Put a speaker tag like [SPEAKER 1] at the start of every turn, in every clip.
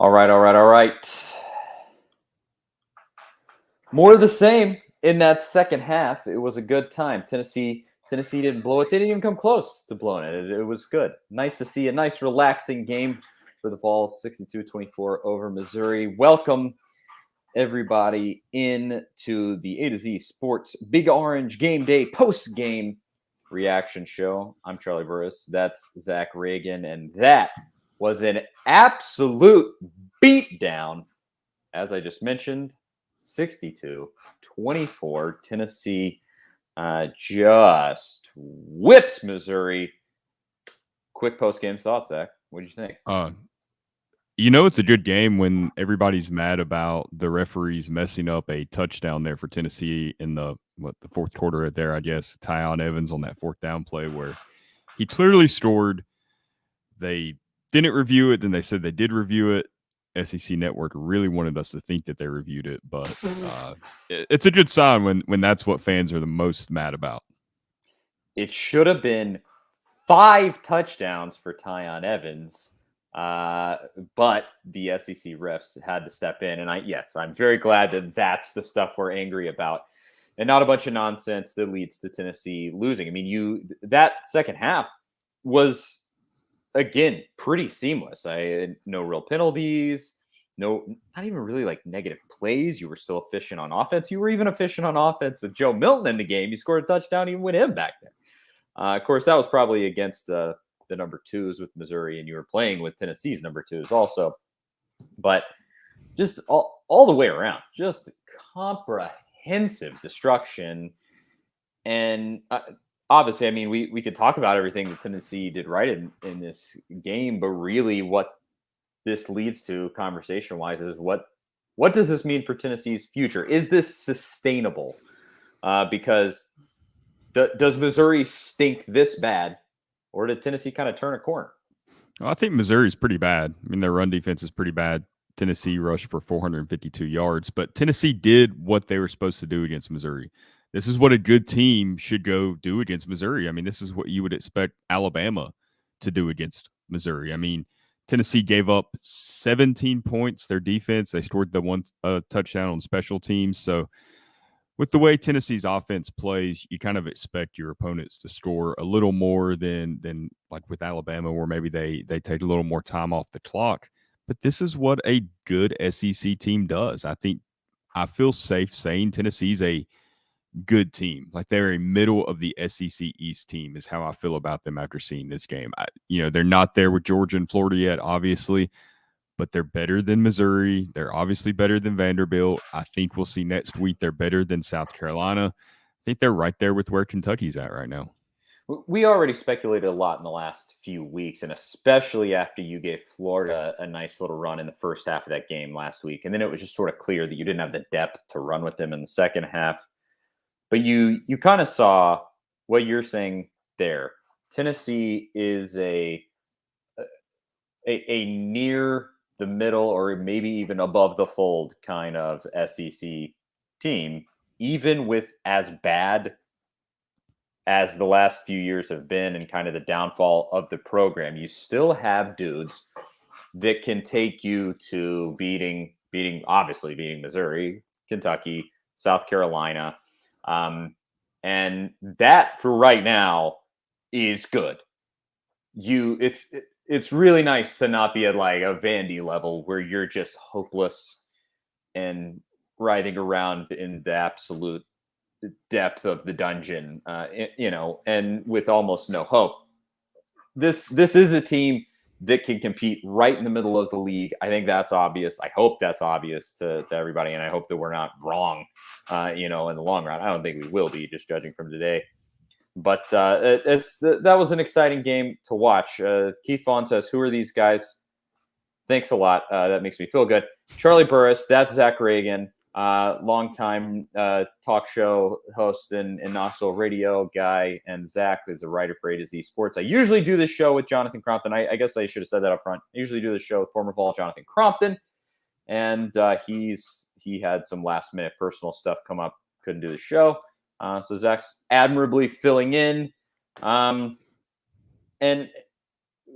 [SPEAKER 1] All right. More of the same in that second half. It was a good time. Tennessee didn't blow it. They didn't even come close to blowing it. It was good. Nice to see a nice relaxing game for the Vols, 62-24 over Missouri. Welcome everybody into the A to Z Sports Big Orange Game Day post-game reaction show. I'm Charlie Burris. That's Zach Reagan, and that was an absolute beatdown, as I just mentioned. 62-24. Tennessee just whips Missouri. Quick post-game thoughts, Zach. What did you think?
[SPEAKER 2] It's a good game when everybody's mad about the referees messing up a touchdown there for Tennessee in the fourth quarter right there, I guess. Tyon Evans on that fourth down play where he clearly scored. They didn't review it. Then they said they did review it. SEC Network really wanted us to think that they reviewed it, but it's a good sign when that's what fans are the most mad about.
[SPEAKER 1] It should have been 5 touchdowns for Tyon Evans, but the SEC refs had to step in. And I'm very glad that that's the stuff we're angry about, and not a bunch of nonsense that leads to Tennessee losing. I mean, that second half was, again, pretty seamless. No real penalties, not even really like negative plays. You were still efficient on offense. You were even efficient on offense with Joe Milton in the game. You scored a touchdown even with him back there. Of course, that was probably against the number twos with Missouri, and you were playing with Tennessee's number twos also. But just all the way around, just comprehensive destruction. And obviously, I mean, we could talk about everything that Tennessee did right in this game, but really what this leads to conversation-wise is what does this mean for Tennessee's future? Is this sustainable? Because does Missouri stink this bad, or did Tennessee kind of turn a corner?
[SPEAKER 2] Well, I think Missouri's pretty bad. I mean, their run defense is pretty bad. Tennessee rushed for 452 yards, but Tennessee did what they were supposed to do against Missouri. This is what a good team should go do against Missouri. I mean, this is what you would expect Alabama to do against Missouri. I mean, Tennessee gave up 17 points. Their defense, they scored the one touchdown on special teams. So with the way Tennessee's offense plays, you kind of expect your opponents to score a little more than like with Alabama, where maybe they take a little more time off the clock. But this is what a good SEC team does. I feel safe saying Tennessee's a good team. Like, they're a middle of the SEC East team is how I feel about them after seeing this game. They're not there with Georgia and Florida yet, obviously, but they're better than Missouri. They're obviously better than Vanderbilt. I think we'll see next week they're better than South Carolina. I think they're right there with where Kentucky's at right now.
[SPEAKER 1] We already speculated a lot in the last few weeks, and especially after you gave Florida a nice little run in the first half of that game last week. And then it was just sort of clear that you didn't have the depth to run with them in the second half. But you kind of saw what you're saying there. Tennessee is a near the middle, or maybe even above the fold kind of SEC team, even with as bad as the last few years have been and kind of the downfall of the program. You still have dudes that can take you to beating Missouri, Kentucky, South Carolina. And that, for right now, is good. It's really nice to not be at like a Vandy level where you're just hopeless and writhing around in the absolute depth of the dungeon, and with almost no hope. This is a team that can compete right in the middle of the league. I think that's obvious. I hope that's obvious to everybody, and I hope that we're not wrong, in the long run. I don't think we will be, just judging from today. But that was an exciting game to watch. Keith Vaughn says, "Who are these guys?" Thanks a lot. That makes me feel good. Charlie Burris, that's Zach Reagan, longtime talk show host and Knoxville radio guy, and Zach is a writer for A to Z Sports. I usually do this show with Jonathan Crompton. I guess I should have said that up front. I usually do this show with former Vol Jonathan Crompton, and he had some last minute personal stuff come up, couldn't do the show. So Zach's admirably filling in. And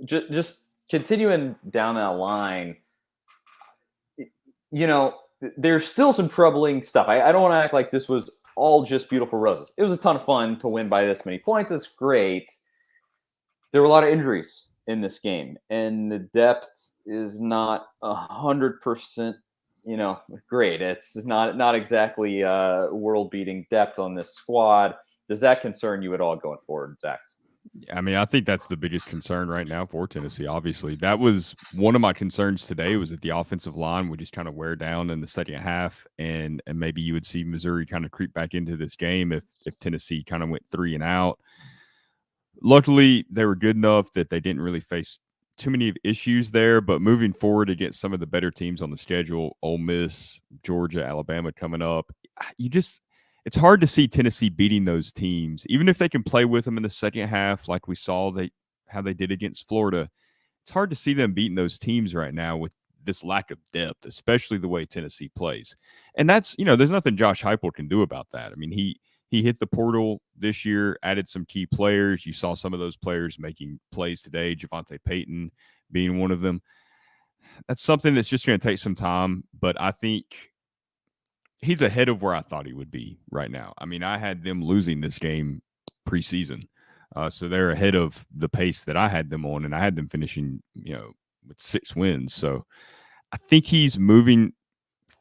[SPEAKER 1] just continuing down that line, there's still some troubling stuff. I don't want to act like this was all just beautiful roses. It was a ton of fun to win by this many points. It's great. There were a lot of injuries in this game, and the depth is not 100%, great. It's not exactly world-beating depth on this squad. Does that concern you at all going forward, Zach?
[SPEAKER 2] I mean, I think that's the biggest concern right now for Tennessee. Obviously, that was one of my concerns today, was that the offensive line would just kind of wear down in the second half, and maybe you would see Missouri kind of creep back into this game if Tennessee kind of went 3 and out. Luckily, they were good enough that they didn't really face too many issues there. But moving forward against some of the better teams on the schedule, Ole Miss, Georgia, Alabama coming up, it's hard to see Tennessee beating those teams, even if they can play with them in the second half, like we saw how they did against Florida. It's hard to see them beating those teams right now with this lack of depth, especially the way Tennessee plays. And that's, there's nothing Josh Heupel can do about that. I mean, he hit the portal this year, added some key players. You saw some of those players making plays today, Javonte Payton being one of them. That's something that's just going to take some time, but I think he's ahead of where I thought he would be right now. I mean, I had them losing this game preseason. So they're ahead of the pace that I had them on, and I had them finishing, with 6 wins. So I think he's moving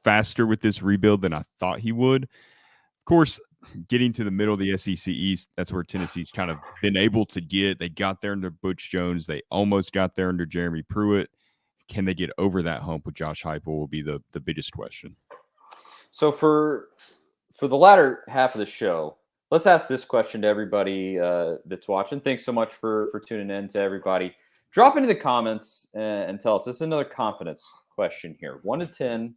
[SPEAKER 2] faster with this rebuild than I thought he would. Of course, getting to the middle of the SEC East, that's where Tennessee's kind of been able to get. They got there under Butch Jones. They almost got there under Jeremy Pruitt. Can they get over that hump with Josh Heupel will be the biggest question.
[SPEAKER 1] So for the latter half of the show, let's ask this question to everybody that's watching. Thanks so much for tuning in, to everybody. Drop into the comments and tell us. This is another confidence question here. 1 to 10.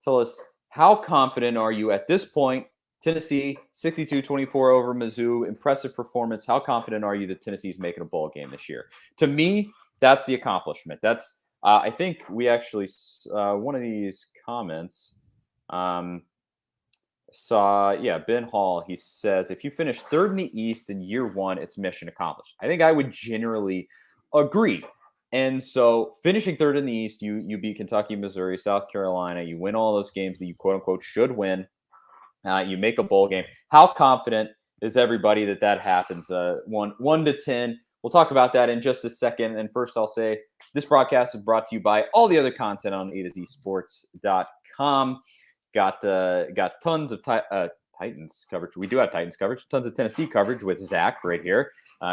[SPEAKER 1] Tell us, how confident are you at this point? Tennessee 62-24 over Mizzou. Impressive performance. How confident are you that Tennessee's making a bowl game this year? To me, that's the accomplishment. That's I think we actually one of these comments. Ben Hall, he says, if you finish 3rd in the East in year 1, it's mission accomplished. I think I would generally agree. And so finishing 3rd in the East, you beat Kentucky, Missouri, South Carolina, you win all those games that you quote unquote should win. You make a bowl game. How confident is everybody that happens? 1 to 10. We'll talk about that in just a second. And first, I'll say this broadcast is brought to you by all the other content on A2ZSports.com. Got tons of Titans coverage. We do have Titans coverage. Tons of Tennessee coverage with Zach right here.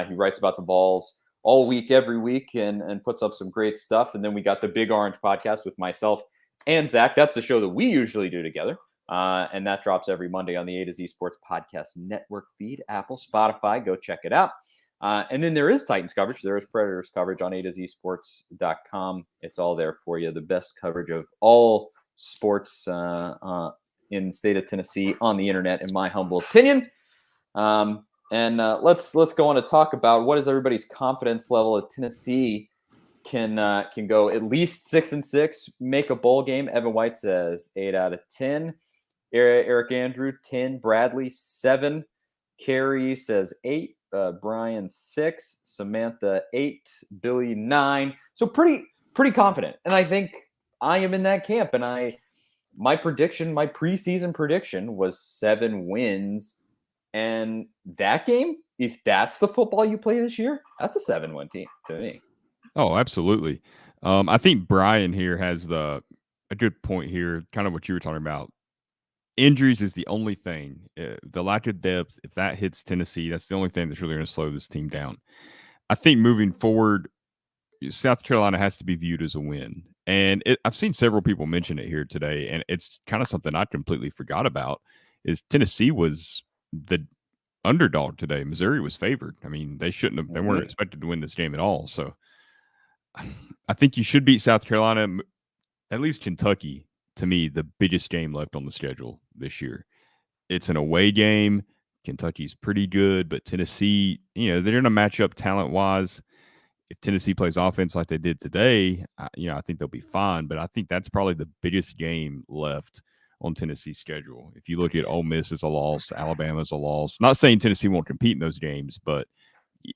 [SPEAKER 1] He writes about the Vols all week, every week, and puts up some great stuff. And then we got the Big Orange podcast with myself and Zach. That's the show that we usually do together. And that drops every Monday on the A2Z Sports Podcast Network feed, Apple, Spotify. Go check it out. And then there is Titans coverage. There is Predators coverage on A2ZSports.com. It's all there for you. The best coverage of all sports in the state of Tennessee on the internet, in my humble opinion. And let's go on to talk about what is everybody's confidence level at Tennessee can go at least 6-6, make a bowl game. Evan White says 8 out of 10. Eric Andrew 10. Bradley 7. Carrie says 8. Brian 6. Samantha 8. Billy 9. So pretty confident, and I think I am in that camp. And my preseason prediction was 7 wins. And that game, if that's the football you play this year, that's a 7-win team to me.
[SPEAKER 2] Oh, absolutely. I think Brian here has a good point here, kind of what you were talking about. Injuries is the only thing. The lack of depth, if that hits Tennessee, that's the only thing that's really going to slow this team down. I think moving forward, South Carolina has to be viewed as a win. And I've seen several people mention it here today, and it's kind of something I completely forgot about, is Tennessee was the underdog today. Missouri was favored. I mean, they weren't expected to win this game at all. So I think you should beat South Carolina, at least Kentucky. To me, the biggest game left on the schedule this year. It's an away game. Kentucky's pretty good, but Tennessee, they're going to match up talent-wise. If Tennessee plays offense like they did today, I think they'll be fine. But I think that's probably the biggest game left on Tennessee's schedule. If you look at Ole Miss as a loss, Alabama's a loss. Not saying Tennessee won't compete in those games, but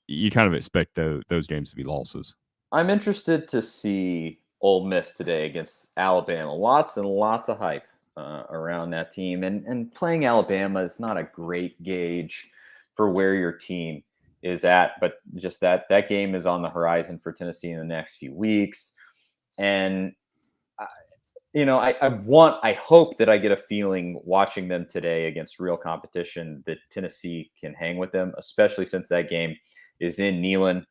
[SPEAKER 2] you kind of expect those games to be losses.
[SPEAKER 1] I'm interested to see Ole Miss today against Alabama. Lots and lots of hype around that team. And playing Alabama is not a great gauge for where your team is at, but just that game is on the horizon for Tennessee in the next few weeks. And I hope that I get a feeling watching them today against real competition that Tennessee can hang with them, especially since that game is in Neyland.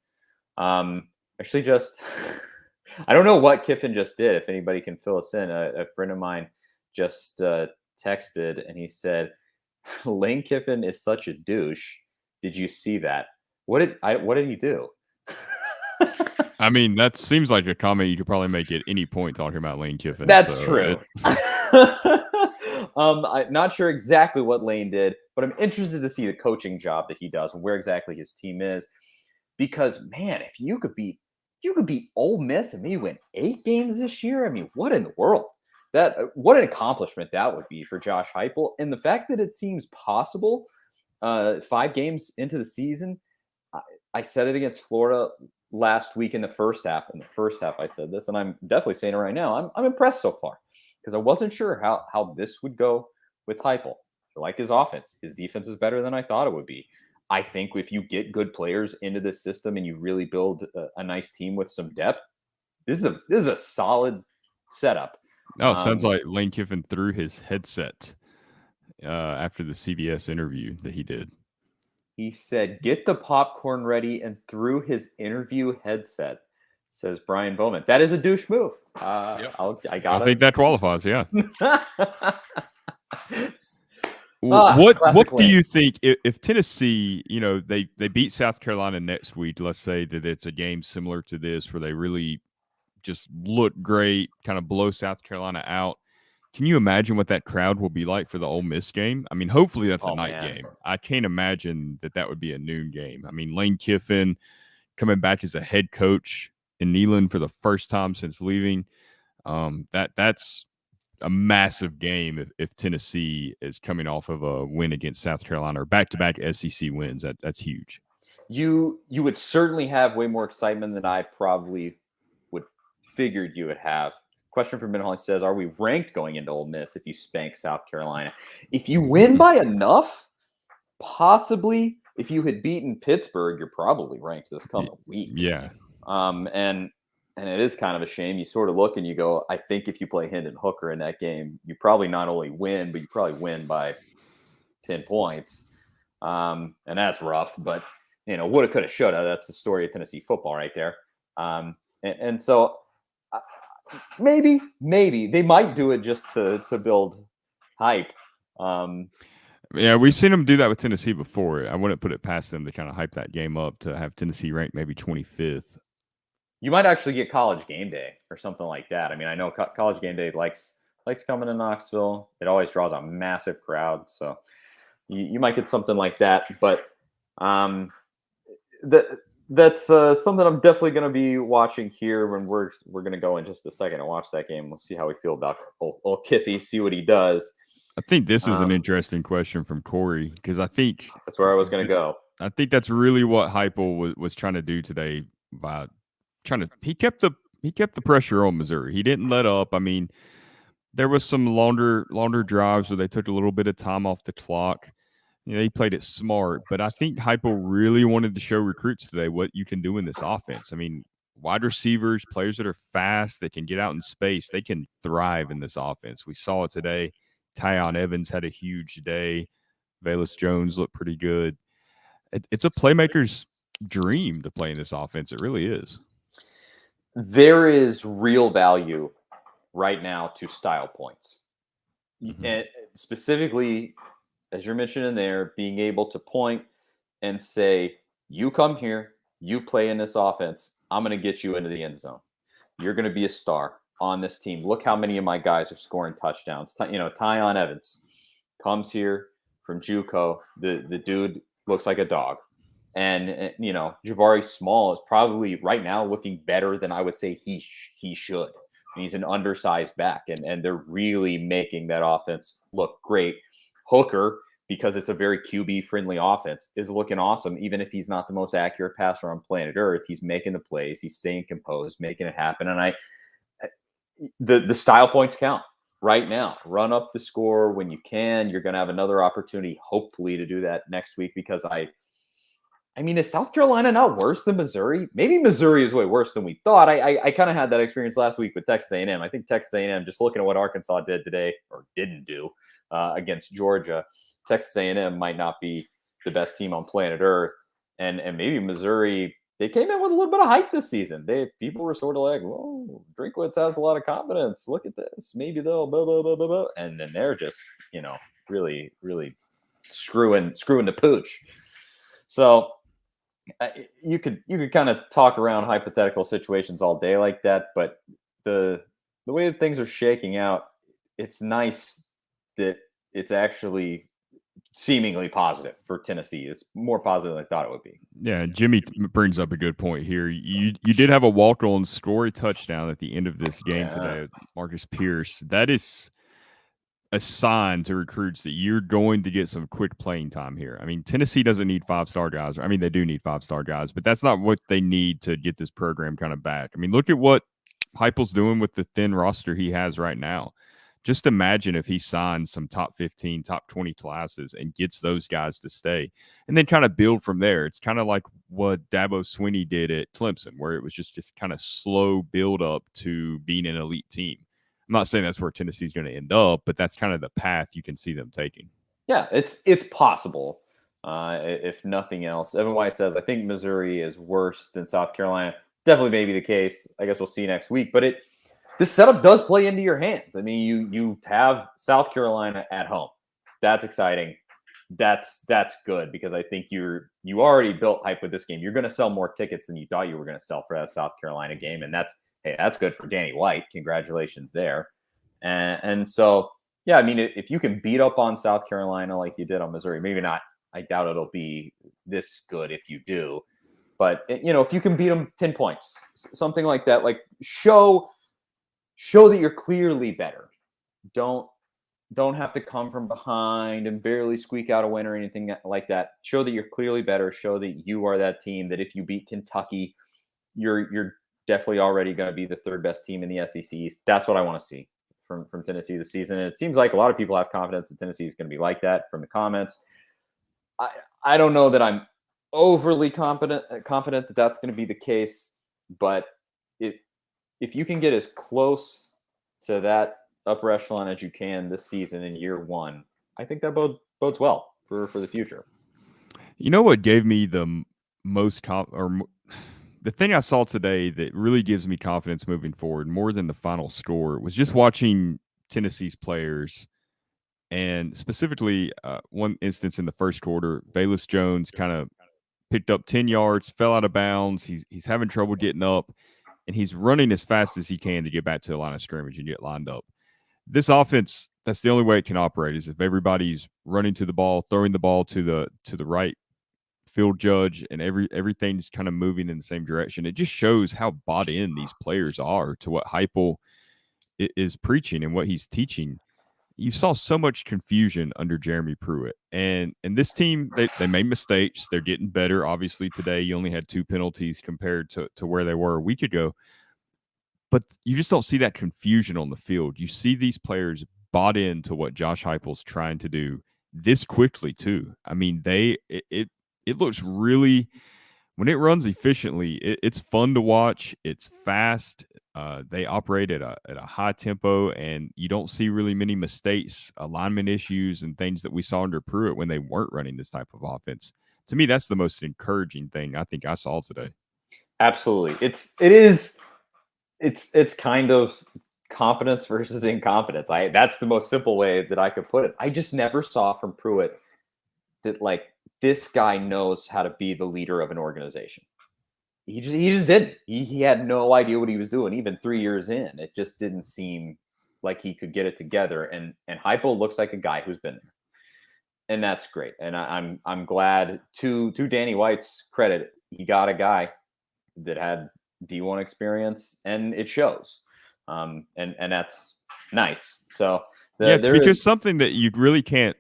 [SPEAKER 1] Actually, just I don't know what Kiffin just did. If anybody can fill us in, a friend of mine just texted and he said, "Lane Kiffin is such a douche. Did you see that? What did he do?"
[SPEAKER 2] I mean, that seems like a comment you could probably make at any point talking about Lane Kiffin.
[SPEAKER 1] That's true. I'm not sure exactly what Lane did, but I'm interested to see the coaching job that he does and where exactly his team is. Because man, if you could beat Ole Miss and maybe win 8 games this year, I mean, what in the world? What an accomplishment that would be for Josh Heupel. And the fact that it seems possible 5 games into the season, I said it against Florida last week in the first half. In the first half, I said this, and I'm definitely saying it right now. I'm impressed so far because I wasn't sure how this would go with Heupel. I like his offense. His defense is better than I thought it would be. I think if you get good players into this system and you really build a nice team with some depth, this is a solid setup.
[SPEAKER 2] No, it sounds like Lane Kiffin threw his headset after the CBS interview that he did.
[SPEAKER 1] He said, "Get the popcorn ready," and threw his interview headset, says Brian Bowman. That is a douche move.
[SPEAKER 2] Yep. I think that qualifies, yeah. What do you think if Tennessee, they beat South Carolina next week, let's say that it's a game similar to this where they really just look great, kind of blow South Carolina out. Can you imagine what that crowd will be like for the Ole Miss game? I mean, hopefully that's a night game. I can't imagine that would be a noon game. I mean, Lane Kiffin coming back as a head coach in Neyland for the first time since leaving. That's a massive game if Tennessee is coming off of a win against South Carolina or back-to-back SEC wins. That's huge.
[SPEAKER 1] You would certainly have way more excitement than I probably would figured you would have. Question from Minhall says, "Are we ranked going into Ole Miss if you spank South Carolina? If you win by enough, possibly. If you had beaten Pittsburgh, you're probably ranked this coming week."
[SPEAKER 2] Yeah.
[SPEAKER 1] And it is kind of a shame. You sort of look and you go, I think if you play Hendon Hooker in that game, you probably not only win, but you probably win by 10 points. And that's rough, but woulda, coulda, shoulda. That's the story of Tennessee football right there. And so maybe they might do it just to build hype.
[SPEAKER 2] Yeah, we've seen them do that with Tennessee before. I wouldn't put it past them to kind of hype that game up to have Tennessee ranked maybe 25th.
[SPEAKER 1] You might actually get College Game Day or something like that. I mean, I know College Game Day likes coming to Knoxville. It always draws a massive crowd, so you might get something like that. But that's something I'm definitely going to be watching here when we're going to go in just a second and watch that game. We'll see how we feel about old Kiffy, see what he does.
[SPEAKER 2] I think this is an interesting question from Corey because I think
[SPEAKER 1] that's where I was going to go.
[SPEAKER 2] I think that's really what Heupel was trying to do today by he kept the pressure on Missouri. He didn't let up. I mean, there was some longer drives where they took a little bit of time off the clock. He played it smart, but I think Heupel really wanted to show recruits today what you can do in this offense. I mean, wide receivers, players that are fast, that can get out in space, they can thrive in this offense. We saw it today. Tyon Evans had a huge day. Velus Jones looked pretty good. It's a playmaker's dream to play in this offense. It really is.
[SPEAKER 1] There is real value right now to style points. Mm-hmm. And specifically, as you're mentioning there, being able to point and say, you come here, you play in this offense, I'm going to get you into the end zone. You're going to be a star on this team. Look how many of my guys are scoring touchdowns. Tyon Evans comes here from JUCO. The dude looks like a dog. And, Jabari Small is probably right now looking better than I would say he should. He's an undersized back, and they're really making that offense look great. Hooker, because it's a very QB-friendly offense, is looking awesome. Even if he's not the most accurate passer on planet Earth, he's making the plays. He's staying composed, making it happen. And the style points count right now. Run up the score when you can. You're going to have another opportunity, hopefully, to do that next week because I mean, is South Carolina not worse than Missouri? Maybe Missouri is way worse than we thought. I kind of had that experience last week with Texas A&M. I think Texas A&M, just looking at what Arkansas did today or didn't do against Georgia, Texas A&M might not be the best team on planet Earth, and maybe Missouri. They came in with a little bit of hype this season. People were sort of like, "Whoa, Drinkwitz has a lot of confidence. Look at this. Maybe they'll blah blah blah blah blah." And then they're just really screwing the pooch. So you could kind of talk around hypothetical situations all day like that, but the way that things are shaking out, it's nice that it's actually seemingly positive for Tennessee. It's more positive than I thought it would be.
[SPEAKER 2] Yeah, Jimmy brings up a good point here. You did have a walk-on score touchdown at the end of this game today, Marcus Pierce. That is a sign to recruits that you're going to get some quick playing time here. I mean, Tennessee doesn't need 5-star guys. I mean, they do need 5-star guys, but that's not what they need to get this program kind of back. I mean, look at what Heupel's doing with the thin roster he has right now. Just imagine if he signs some top 15, top 20 classes and gets those guys to stay and then kind of build from there. It's kind of like what Dabo Swinney did at Clemson, where it was just kind of slow build up to being an elite team. I'm not saying that's where Tennessee's going to end up, but that's kind of the path you can see them taking.
[SPEAKER 1] Yeah, it's possible. If nothing else, Evan White says, I think Missouri is worse than South Carolina. Definitely may be the case. I guess we'll see next week. But this setup does play into your hands. I mean, you have South Carolina at home. That's exciting. That's good because I think you already built hype with this game. You're going to sell more tickets than you thought you were going to sell for that South Carolina game, and that's good for Danny White. Congratulations there. And so, yeah, I mean, if you can beat up on South Carolina like you did on Missouri, maybe not. I doubt it'll be this good if you do. But, if you can beat them 10 points, something like that, like show that you're clearly better. Don't have to come from behind and barely squeak out a win or anything like that. Show that you're clearly better. Show that you are that team that if you beat Kentucky, you're definitely already going to be the third best team in the SEC East. That's what I want to see from Tennessee this season. And it seems like a lot of people have confidence that Tennessee is going to be like that from the comments. I don't know that I'm overly confident that that's going to be the case, but if you can get as close to that upper echelon as you can this season in year one, I think that bodes well for the future.
[SPEAKER 2] You know what gave me the most the thing I saw today that really gives me confidence moving forward more than the final score was just watching Tennessee's players. And specifically, one instance in the first quarter, Velus Jones kind of picked up 10 yards, fell out of bounds. He's having trouble getting up, and he's running as fast as he can to get back to the line of scrimmage and get lined up. This offense, that's the only way it can operate is if everybody's running to the ball, throwing the ball to the right field judge, and everything's kind of moving in the same direction. It just shows how bought in these players are to what Heupel is preaching and what he's teaching. You saw so much confusion under Jeremy Pruitt. And this team, they made mistakes. They're getting better. Obviously, today you only had 2 penalties compared to where they were a week ago. But you just don't see that confusion on the field. You see these players bought into what Josh Heupel's trying to do this quickly, too. I mean, it looks really – when it runs efficiently, it's fun to watch. It's fast. They operate at a high tempo, and you don't see really many mistakes, alignment issues, and things that we saw under Pruitt when they weren't running this type of offense. To me, that's the most encouraging thing I think I saw today.
[SPEAKER 1] Absolutely. It's kind of competence versus incompetence. That's the most simple way that I could put it. I just never saw from Pruitt that this guy knows how to be the leader of an organization. He just didn't. He had no idea what he was doing. Even 3 years in, it just didn't seem like he could get it together. And Heupel looks like a guy who's been there, and that's great. And I'm glad. To Danny White's credit, he got a guy that had D1 experience, and it shows. And that's nice. So
[SPEAKER 2] because something that you really can't.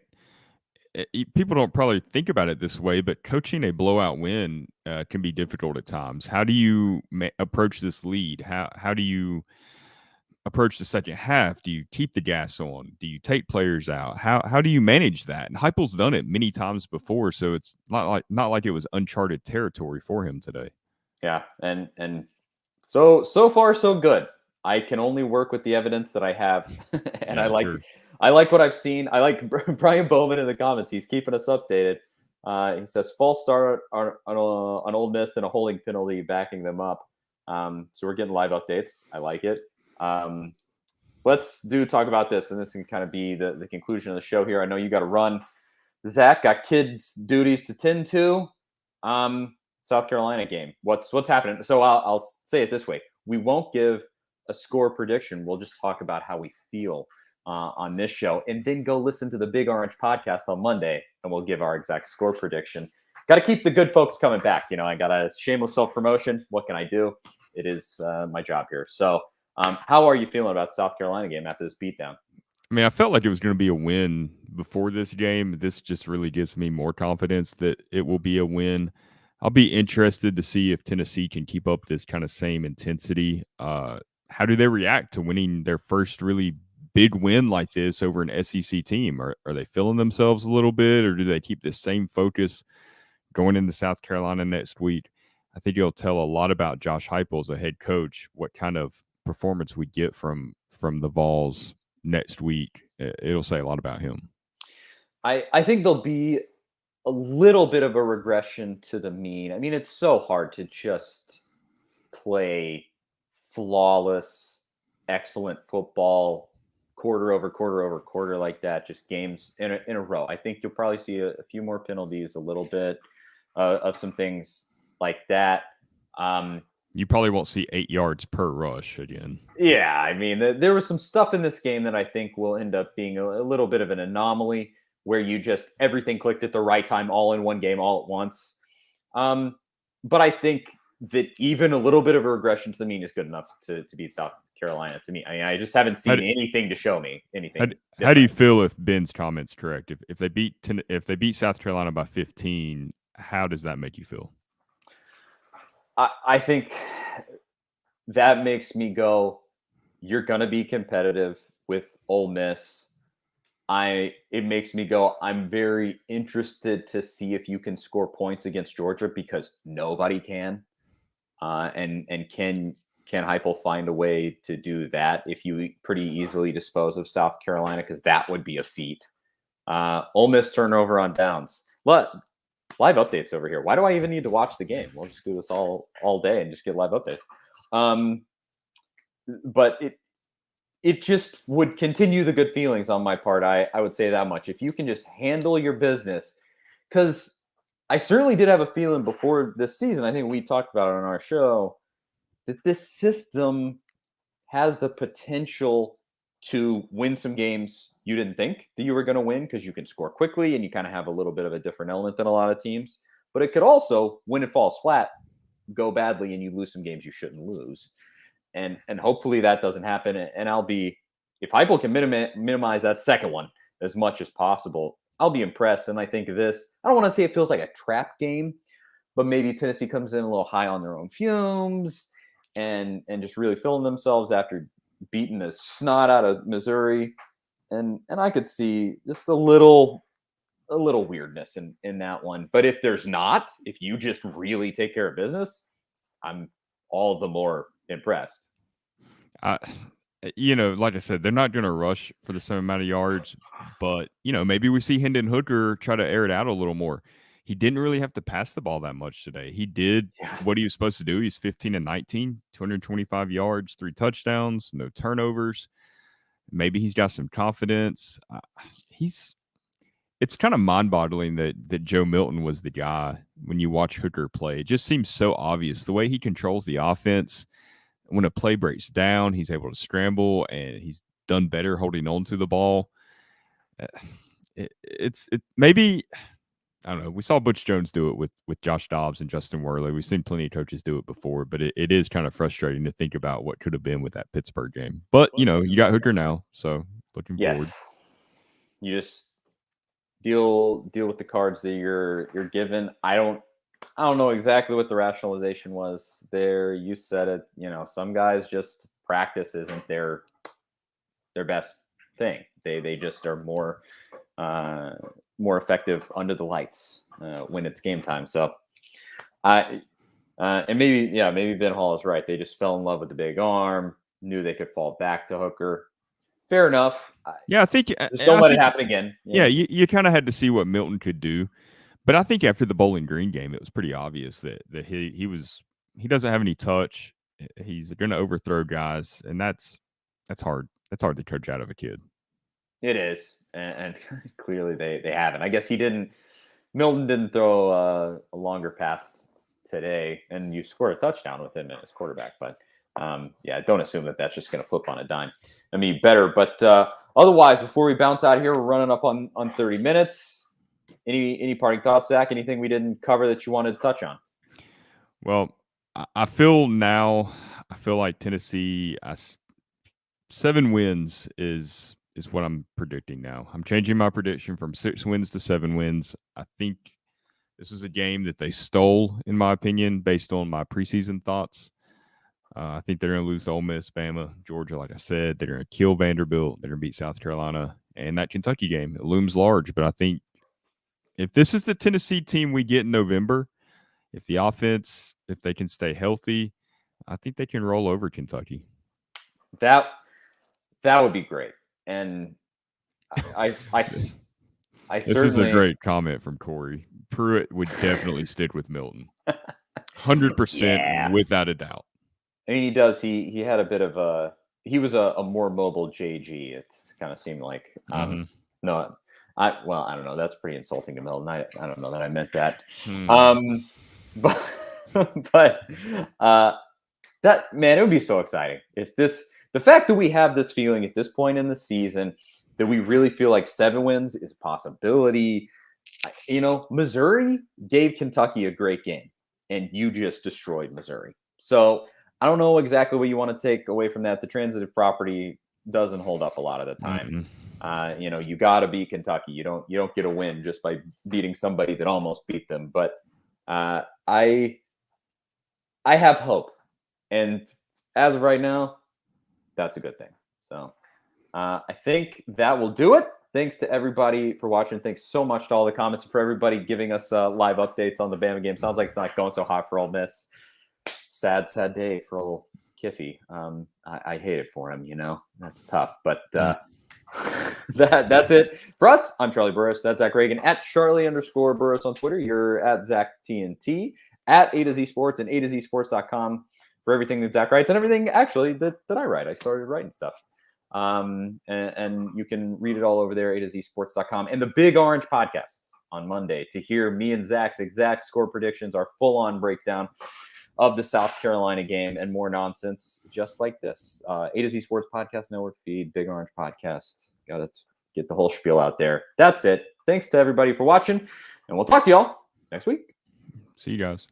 [SPEAKER 2] People don't probably think about it this way, but coaching a blowout win can be difficult at times. How do you approach this lead? How do you approach the second half? Do you keep the gas on? Do you take players out? How do you manage that? And Heupel's done it many times before, so it's not like it was uncharted territory for him today.
[SPEAKER 1] Yeah, and so far so good. I can only work with the evidence that I have, and
[SPEAKER 2] Yeah, sure.
[SPEAKER 1] I like what I've seen. I like Brian Bowman in the comments. He's keeping us updated. He says false start on Ole Miss and a holding penalty backing them up. So we're getting live updates. I like it. Let's talk about this, and this can kind of be the conclusion of the show here. I know you got to run. Zach got kids' duties to tend to. South Carolina game. What's happening? So I'll say it this way: we won't give a score prediction. We'll just talk about how we feel on this show, and then go listen to the Big Orange podcast on Monday, and we'll give our exact score prediction. Got to keep the good folks coming back. I got a shameless self promotion. What can I do? It is my job here. So, how are you feeling about the South Carolina game after this beatdown?
[SPEAKER 2] I mean, I felt like it was going to be a win before this game. This just really gives me more confidence that it will be a win. I'll be interested to see if Tennessee can keep up this kind of same intensity. How do they react to winning their first really big win like this over an SEC team? Are they feeling themselves a little bit, or do they keep this same focus going into South Carolina next week? I think it'll tell a lot about Josh Heupel as a head coach, what kind of performance we get from the Vols next week. It'll say a lot about him.
[SPEAKER 1] I think there'll be a little bit of a regression to the mean. I mean, it's so hard to just play flawless, excellent football quarter over quarter over quarter like that, just games in a row. I think you'll probably see a few more penalties, a little bit of some things like that.
[SPEAKER 2] You probably won't see 8 yards per rush again.
[SPEAKER 1] Yeah, I mean, there was some stuff in this game that I think will end up being a little bit of an anomaly where you just everything clicked at the right time, all in one game, all at once. But I think that even a little bit of a regression to the mean is good enough to beat South Carolina to me. I mean, I just haven't seen anything to show me anything.
[SPEAKER 2] How do you feel if Ben's comments correct? If they beat South Carolina by 15, how does that make you feel?
[SPEAKER 1] I think that makes me go, you're going to be competitive with Ole Miss. It makes me go, I'm very interested to see if you can score points against Georgia, because nobody can. And can Heupel find a way to do that if you pretty easily dispose of South Carolina? Because that would be a feat. Ole Miss turnover on downs. Live updates over here. Why do I even need to watch the game? We'll just do this all day and just get live updates. But it just would continue the good feelings on my part. I would say that much. If you can just handle your business, because I certainly did have a feeling before this season, I think we talked about it on our show, that this system has the potential to win some games you didn't think that you were going to win, because you can score quickly and you kind of have a little bit of a different element than a lot of teams. But it could also, when it falls flat, go badly and you lose some games you shouldn't lose. And hopefully that doesn't happen. And I'll be, if Heupel can minimize that second one as much as possible, I'll be impressed. And I think this, I don't want to say it feels like a trap game, but maybe Tennessee comes in a little high on their own fumes and just really feeling themselves after beating the snot out of Missouri. And I could see just a little weirdness in that one. But if there's not, if you just really take care of business, I'm all the more impressed.
[SPEAKER 2] Like I said, they're not going to rush for the same amount of yards, but maybe we see Hendon Hooker try to air it out a little more. He didn't really have to pass the ball that much today. He did what he was supposed to do. He's 15 and 19, 225 yards, 3 touchdowns, no turnovers. Maybe he's got some confidence. It's kind of mind-boggling that Joe Milton was the guy when you watch Hooker play. It just seems so obvious the way he controls the offense. When a play breaks down, he's able to scramble, and he's done better holding on to the ball. Maybe, I don't know. We saw Butch Jones do it with Josh Dobbs and Justin Worley. We've seen plenty of coaches do it before, but it is kind of frustrating to think about what could have been with that Pittsburgh game. But, you got Hooker now, so looking forward.
[SPEAKER 1] You just deal with the cards that you're given. I don't know exactly what the rationalization was there. You said it, some guys just practice isn't their best thing. They just are more effective under the lights when it's game time. So and maybe Ben Hall is right. They just fell in love with the big arm, knew they could fall back to Hooker. Fair enough.
[SPEAKER 2] Yeah, I think
[SPEAKER 1] just don't let it happen again.
[SPEAKER 2] Yeah, you kind of had to see what Milton could do. But I think after the Bowling Green game, it was pretty obvious that he doesn't have any touch. He's going to overthrow guys, and that's hard. That's hard to coach out of a kid.
[SPEAKER 1] It is, and clearly they haven't. I guess Milton didn't throw a longer pass today, and you scored a touchdown with him as quarterback. But don't assume that that's just going to flip on a dime. I mean, better. But otherwise, before we bounce out of here, we're running up on 30 minutes. Any parting thoughts, Zach? Anything we didn't cover that you wanted to touch on?
[SPEAKER 2] Well, I feel like Tennessee 7 wins is what I'm predicting now. I'm changing my prediction from 6 wins to 7 wins. I think this was a game that they stole, in my opinion, based on my preseason thoughts. I think they're going to lose to Ole Miss, Bama, Georgia. Like I said, they're going to kill Vanderbilt. They're going to beat South Carolina, and that Kentucky game, it looms large. But I think if this is the Tennessee team we get in November, if the offense, if they can stay healthy, I think they can roll over Kentucky.
[SPEAKER 1] That would be great. And I
[SPEAKER 2] This
[SPEAKER 1] certainly,
[SPEAKER 2] is a great comment from Corey. Pruitt would definitely stick with Milton. 100% without a doubt.
[SPEAKER 1] I mean, he does. He had a bit of he was a more mobile JG. It's kind of seemed like no. I don't know. That's pretty insulting to Milton. I don't know that I meant that. But that, man, it would be so exciting if the fact that we have this feeling at this point in the season that we really feel like 7 wins is a possibility. Missouri gave Kentucky a great game, and you just destroyed Missouri. So I don't know exactly what you want to take away from that. The transitive property doesn't hold up a lot of the time. You got to beat Kentucky. You don't get a win just by beating somebody that almost beat them. But I have hope, and as of right now, that's a good thing. So I think that will do it. Thanks to everybody for watching. Thanks so much to all the comments and for everybody giving us live updates on the Bama game. Sounds like it's not going so hot for Ole Miss. Sad day for old Kiffy. I hate it for him. That's tough, but. That's it for us. I'm Charlie Burris. That's Zach Reagan at Charlie_Burris on Twitter. You're at Zach TNT at A to Z Sports and A to Z Sports.com for everything that Zach writes and everything actually that I write. I started writing stuff. And you can read it all over there, A to Z Sports.com, and the Big Orange podcast on Monday to hear me and Zach's exact score predictions, our full on breakdown of the South Carolina game, and more nonsense just like this. A to Z Sports Podcast Network feed, Big Orange Podcast. Got to get the whole spiel out there. That's it. Thanks to everybody for watching, and we'll talk to y'all next week.
[SPEAKER 2] See you guys.